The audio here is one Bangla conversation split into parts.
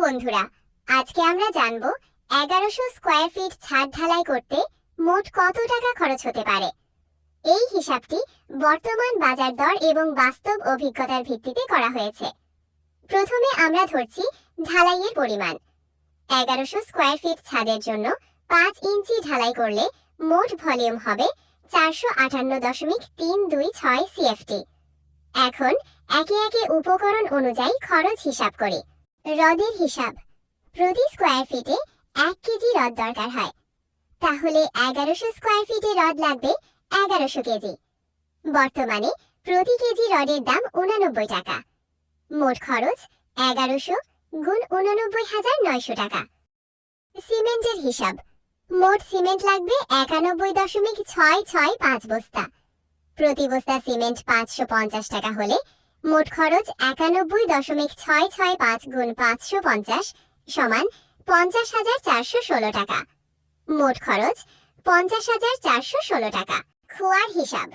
বন্ধুরা, আজকে আমরা জানব 1100 স্কয়ার ফিট ছাদ ঢালাই করতে মোট কত টাকা খরচ হতে পারে। এই হিসাবটি বর্তমান বাজার দর এবং বাস্তব অভিজ্ঞতার ভিত্তিতে করা হয়েছে। প্রথমে আমরা ধরছি ঢালাইয়ের পরিমাণ। 1100 স্কয়ার ফিট ছাদের জন্য 5 ইঞ্চি ঢালাই করলে মোট ভলিউম হবে 458.326 সিএফটি। এখন একে একে উপকরণ অনুযায়ী খরচ হিসাব করি। রডের হিসাব। প্রতি স্কয়ার ফিটে 1 কেজি রড দরকার হয়, তাহলে 1100 স্কয়ার ফিটে রড লাগবে 1100 কেজি। বর্তমানে প্রতি কেজি রডের দাম 89 টাকা। মোট খরচ 1100 গুণ 89,900 টাকা। সিমেন্টের হিসাব। মোট সিমেন্ট লাগবে 91.665 বস্তা। প্রতি বস্তা সিমেন্ট 550 টাকা হলে মোট খরচ 91.665 গুণ 550 সমান 50,416 টাকা। মোট খরচ 50,416 টাকা। খোয়ার হিসাব।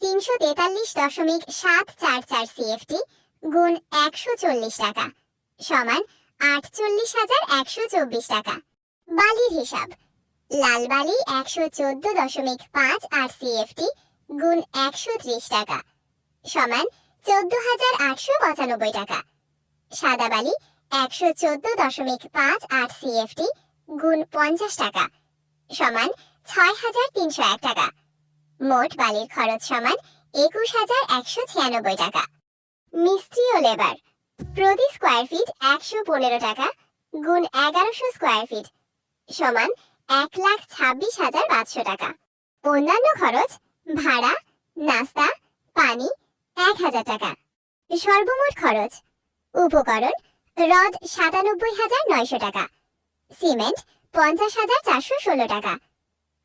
343.744 সিএফটি গুণ 140 টাকা সমান 48,124 টাকা। বালির হিসাব। লাল বালি 114.58 সিএফটি গুণ 130 টাকা সমান 14,895 টাকা। সাদা বালি 114.58 সিএফটি গুণ 50 টাকা সমান 6,301 টাকা। মোট বালির খরচ সমান 21,196 টাকা। মিস্ত্রি ও লেবার। প্রতি স্কয়ার ফিট 115 টাকা গুণ 1100 স্কয়ার ফিট সমান 1,26,500 টাকা। অন্যান্য খরচ ভাড়া, নাস্তা, পানি 1000 টাকা। সর্বমোট খরচ। উপকরণ রড 97,900 টাকা, সিমেন্ট 50,416 টাকা,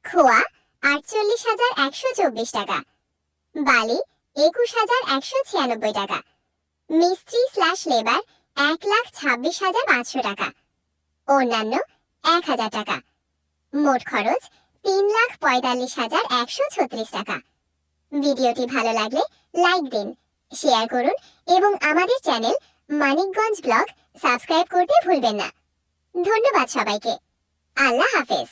খোয়া 48,124 টাকা, বালি 21,196 টাকা, মিস্ত্রি লেবার 1,26,500 টাকা, অন্যান্য 1000 টাকা। মোট খরচ 3,45,136 টাকা। ভিডিওটি ভালো লাগলে লাইক দিন, শেয়ার করুন এবং আমাদের চ্যানেল মানিকগঞ্জ ব্লগ সাবস্ক্রাইব করতে ভুলবেন না। ধন্যবাদ সবাইকে। আল্লাহ হাফেজ।